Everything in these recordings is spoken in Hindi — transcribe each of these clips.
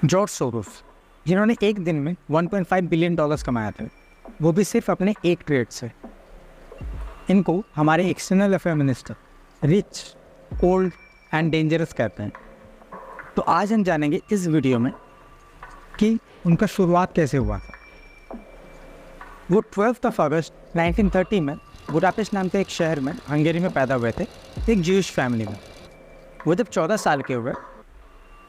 जॉर्ज सोरोस, जिन्होंने एक दिन में 1.5 बिलियन डॉलर्स कमाया था, वो भी सिर्फ अपने एक ट्रेड से। इनको हमारे external affair minister rich, old and dangerous कहते हैं। तो आज हम जानेंगे इस वीडियो में कि उनका शुरुआत कैसे हुआ था। वो 12 अगस्त 1930 में बुडापेस्ट नाम के एक शहर में हंगेरी में पैदा हुए थे, एक ज्यूइश फैमिली में। वो जब 14 साल के हुए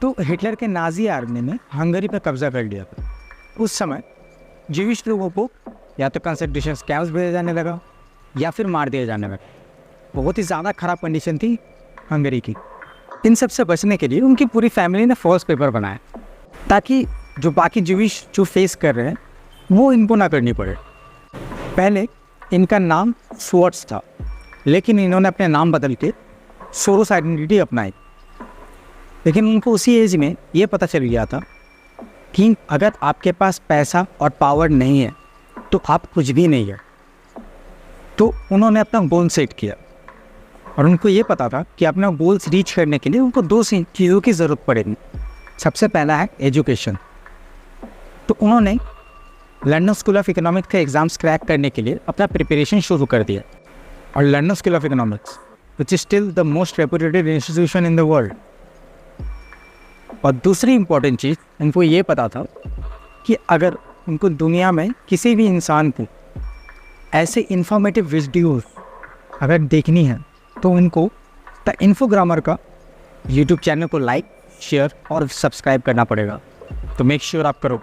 तो हिटलर के नाजी आर्मी ने हंगरी पर कब्जा कर लिया था। उस समय ज्यूइश लोगों को या तो कंसंट्रेशन कैंप्स भेजा जाने लगा या फिर मार दिया जाने लगा। बहुत ही ज़्यादा ख़राब कंडीशन थी हंगरी की। इन सब से बचने के लिए उनकी पूरी फैमिली ने फॉल्स पेपर बनाया ताकि जो बाकी ज्यूइश जो फेस कर रहे हैं वो इनको ना करनी पड़े। पहले इनका नाम स्वर्ट्स था, लेकिन इन्होंने अपने नाम बदल के सोरोस आइडेंटिटी अपनाई। लेकिन उनको उसी एज में ये पता चल गया था कि अगर आपके पास पैसा और पावर नहीं है तो आप कुछ भी नहीं है। तो उन्होंने अपना गोल सेट किया और उनको ये पता था कि अपना गोल्स रीच करने के लिए उनको दो चीज़ों की ज़रूरत पड़ेगी। सबसे पहला है एजुकेशन। तो उन्होंने लंदन स्कूल ऑफ इकोनॉमिक्स के एग्ज़ाम्स क्रैक करने के लिए अपना प्रिपरेशन शुरू कर दिया। और London school of economics which is still the most reputed institution in the world. और दूसरी इम्पॉर्टेंट चीज़ इनको ये पता था कि अगर उनको दुनिया में किसी भी इंसान को ऐसे इंफॉर्मेटिव वीडियोस अगर देखनी है तो उनको द इन्फोग्रामर का यूट्यूब चैनल को लाइक, शेयर और सब्सक्राइब करना पड़ेगा। तो मेक श्योर आप करो।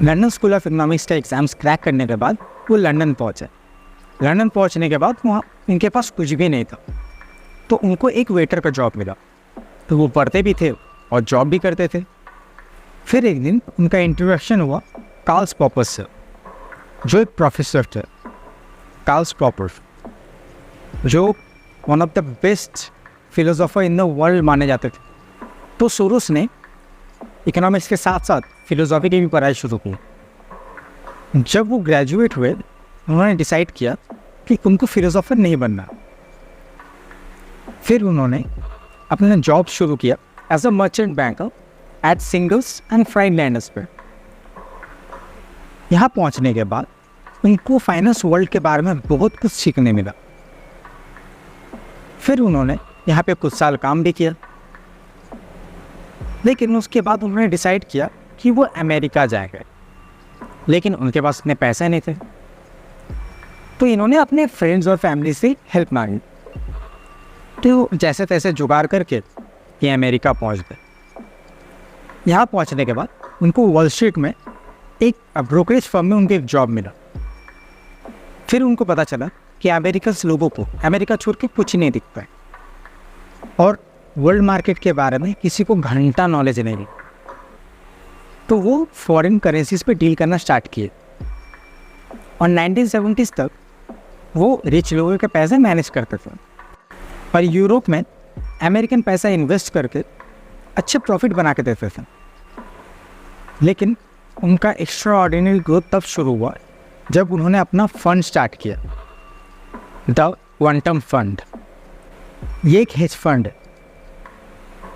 लंदन स्कूल ऑफ इकोनॉमिक्स का एग्ज़ाम्स क्रैक करने के बाद वो लंदन पहुँचे। लंदन पहुँचने के बाद वहाँ इनके पास कुछ भी नहीं था, तो उनको एक वेटर का जॉब मिला। तो वो पढ़ते भी थे और जॉब भी करते थे। फिर एक दिन उनका इंट्रोडक्शन हुआ कार्ल पॉपर से, जो एक प्रोफेसर थे। कार्ल पॉपर जो one of the best philosopher in the world माने जाते थे। तो सोरोस ने इकोनॉमिक्स के साथ साथ फिलोसॉफी की भी पढ़ाई शुरू की। जब वो ग्रेजुएट हुए उन्होंने डिसाइड किया कि उनको फिलोसोफर नहीं बनना। फिर उन्होंने अपना जॉब शुरू किया as a merchant banker at Singers and Friedlanders पर। यहाँ पहुँचने के बाद उनको फाइनेंस वर्ल्ड के बारे में बहुत कुछ सीखने मिला। फिर उन्होंने यहाँ पे कुछ साल काम भी किया, लेकिन उसके बाद उन्होंने डिसाइड किया कि वो अमेरिका जाएंगे। लेकिन उनके पास इतने पैसे नहीं थे, तो इन्होंने अपने फ्रेंड्स और फैमिली से हेल्प मांगी। तो जैसे तैसे जुगाड़ करके ये अमेरिका पहुंच गए। यहाँ पहुंचने के बाद उनको वॉल स्ट्रीट में एक ब्रोकरेज फर्म में उनको एक जॉब मिला। फिर उनको पता चला कि अमेरिकन लोगों को अमेरिका छोड़ के कुछ नहीं दिखता है और वर्ल्ड मार्केट के बारे में किसी को घंटा नॉलेज नहीं। तो वो फॉरेन करेंसीज पे डील करना स्टार्ट किए और 1970s तक वो रिच लोगों के पैसे मैनेज करते थे और यूरोप में अमेरिकन पैसा इन्वेस्ट करके अच्छे प्रॉफिट बना के देते थे। लेकिन उनका एक्स्ट्रा ऑर्डिनरी ग्रोथ तब शुरू हुआ जब उन्होंने अपना फंड स्टार्ट किया, द क्वांटम फंड। ये एक हेज फंड है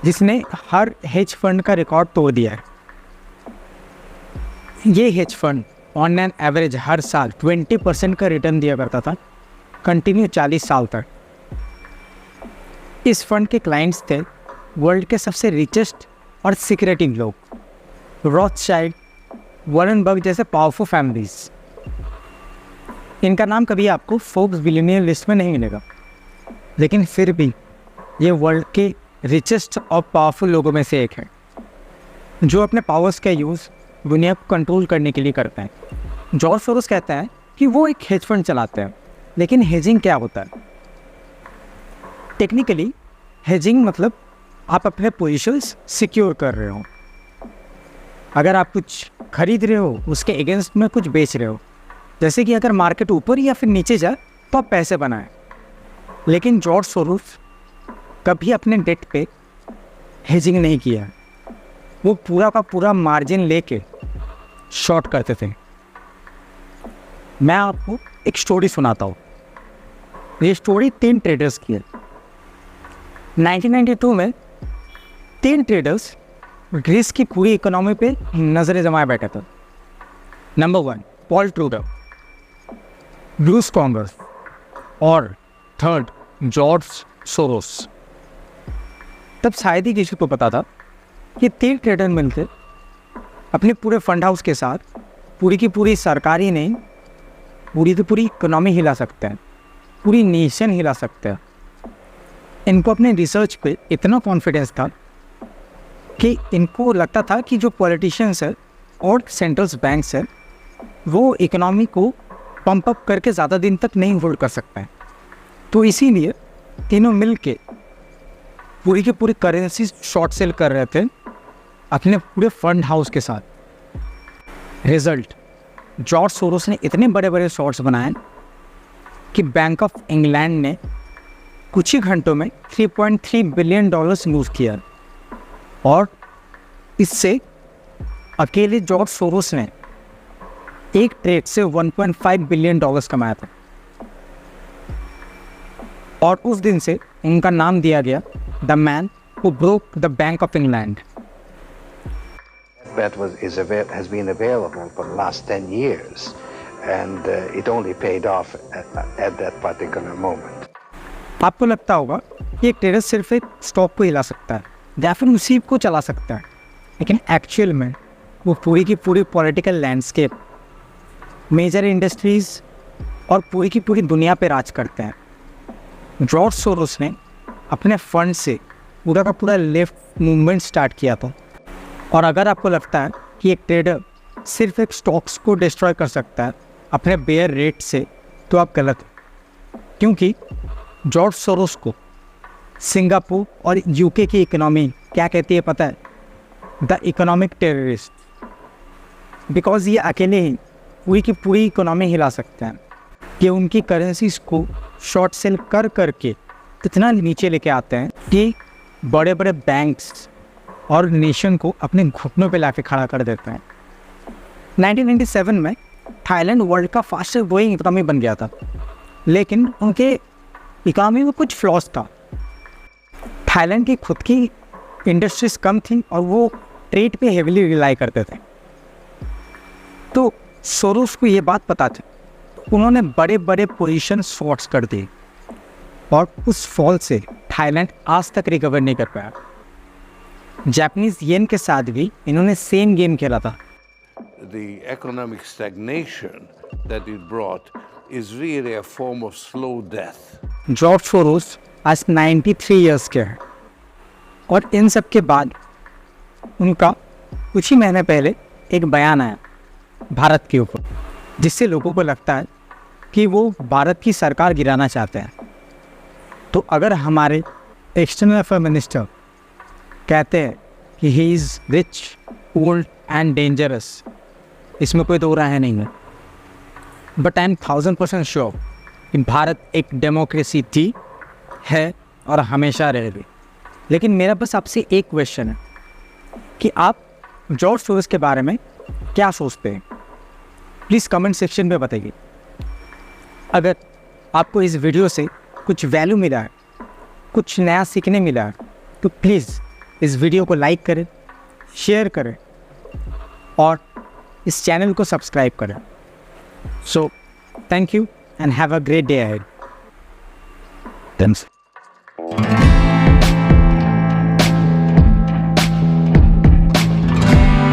जिसने हर हेज फंड का रिकॉर्ड तोड़ दिया है। ये hedge fund on an average हर साल 20% का रिटर्न दिया करता था, कंटिन्यू 40 साल तक। इस फंड के क्लाइंट्स थे वर्ल्ड के सबसे रिचेस्ट और सिक्रेटिव लोग, रॉथशाइल्ड, वॉरेन बफेट जैसे पावरफुल फैमिलीज। इनका नाम कभी आपको फोर्ब्स बिलियनियर लिस्ट में नहीं मिलेगा, लेकिन फिर भी ये वर्ल्ड के रिचेस्ट और पावरफुल लोगों में से एक है, जो अपने पावर्स का यूज़ दुनिया को कंट्रोल करने के लिए करते हैं। जॉर्ज सोरोस कहता है कि वो एक हेज फंड चलाते हैं। लेकिन हेजिंग क्या होता है? टेक्निकली हेजिंग मतलब आप अपने पोजीशंस सिक्योर कर रहे हो। अगर आप कुछ खरीद रहे हो उसके अगेंस्ट में कुछ बेच रहे हो, जैसे कि अगर मार्केट ऊपर या फिर नीचे जाए तो आप पैसे बनाएं। लेकिन जॉर्ज सोरोस कभी अपने डेट पे हेजिंग नहीं किया। वो पूरा का पूरा मार्जिन लेके शॉर्ट करते थे। मैं आपको एक स्टोरी सुनाता हूँ। ये स्टोरी 3 ट्रेडर्स की है। 1992 में 3 ट्रेडर्स ग्रीस की पूरी इकोनॉमी पे नजरें जमाए बैठे थे। Number 1 Paul Trudeau, Bruce Congress और थर्ड जॉर्ज सोरोस। तब शायद ही किसी को पता था कि 3 ट्रेडर मिलकर अपने पूरे फंड हाउस के साथ पूरी की पूरी सरकारी नहीं, पूरी की पूरी इकोनॉमी हिला सकते हैं, पूरी नेशन हिला सकते हैं। इनको अपने रिसर्च पे इतना कॉन्फिडेंस था कि इनको लगता था कि जो पॉलिटिशियंस है और सेंट्रल बैंक्स है वो इकोनॉमी को पंप अप करके ज़्यादा दिन तक नहीं होल्ड कर सकते हैं। तो इसीलिए तीनों मिल के पूरी की पूरी करेंसी शॉर्ट सेल कर रहे थे अपने पूरे फंड हाउस के साथ। रिजल्ट, जॉर्ज सोरोस ने इतने बड़े बड़े शॉर्ट्स बनाए कि बैंक ऑफ इंग्लैंड ने कुछ ही घंटों में $3.3 बिलियन लूज किया और इससे अकेले जॉर्ज सोरोस ने एक ट्रेड से $1.5 बिलियन कमाया था। और उस दिन से उनका नाम दिया गया the man who broke the bank of England. That has been available for the last 10 years, and it only paid off at that particular moment. आपको लगता होगा कि एक ट्रेडर सिर्फ एक स्टॉक को हिला सकता है या फिर उसी को चला सकता है, लेकिन एक्चुअल में वो पूरी की पूरी पॉलिटिकल लैंडस्केप, मेजर इंडस्ट्रीज और पूरी की पूरी दुनिया पे राज करते हैं। जॉर्ज सोरोस ने अपने फंड से पूरा का पूरा लेफ्ट मूवमेंट स्टार्ट किया था। और अगर आपको लगता है कि एक ट्रेडर सिर्फ एक स्टॉक्स को डिस्ट्रॉय कर सकता है अपने बेयर रेट से, तो आप गलत हैं। क्योंकि जॉर्ज सोरोस को सिंगापुर और यूके की इकोनॉमी क्या कहती है पता है? The economic terrorist. बिकॉज ये अकेले ही पूरी की पूरी इकोनॉमी हिला सकते हैं कि उनकी करेंसीज को शॉर्ट सेल कर करके इतना नीचे लेके आते हैं कि बड़े बड़े बैंक्स और नेशन को अपने घुटनों पे लाके खड़ा कर देते हैं। 1997 में थाईलैंड वर्ल्ड का फास्टेस्ट ग्रोइंग इकोनॉमी बन गया था, लेकिन उनके इकोनॉमी में कुछ फ्लॉज था। थाईलैंड की खुद की इंडस्ट्रीज कम थी और वो ट्रेड पे हेविली रिलाई करते थे। तो सोरोस को ये बात पता थी, उन्होंने बड़े बड़े पोजीशन शॉर्ट्स कर दिए और उस फॉल से थाईलैंड आज तक रिकवर नहीं कर पाया। जापानीज येन के साथ भी इन्होंने सेम गेम खेला था। The economic stagnation that it brought is really a form of slow death. George Soros आज 93 इयर्स के हैं और इन सब के बाद उनका कुछ ही महीने पहले एक बयान आया भारत के ऊपर, जिससे लोगों को लगता है कि वो भारत की सरकार गिराना चाहते हैं। तो अगर हमारे एक्सटर्नल अफेयर मिनिस्टर कहते हैं कि he is rich, old and dangerous, इसमें कोई दो राय नहीं है। बट आई एम 1000% श्योर कि भारत एक डेमोक्रेसी थी, है और हमेशा रहेगी। लेकिन मेरा बस आपसे एक क्वेश्चन है कि आप जॉर्ज सोरोस के बारे में क्या सोचते हैं? प्लीज़ कमेंट सेक्शन में बताइए। अगर आपको इस वीडियो से कुछ वैल्यू मिला है, कुछ नया सीखने मिला है, तो प्लीज़ इस वीडियो को लाइक करें, शेयर करें और इस चैनल को सब्सक्राइब करें। So thank you and have a great day ahead. Thanks.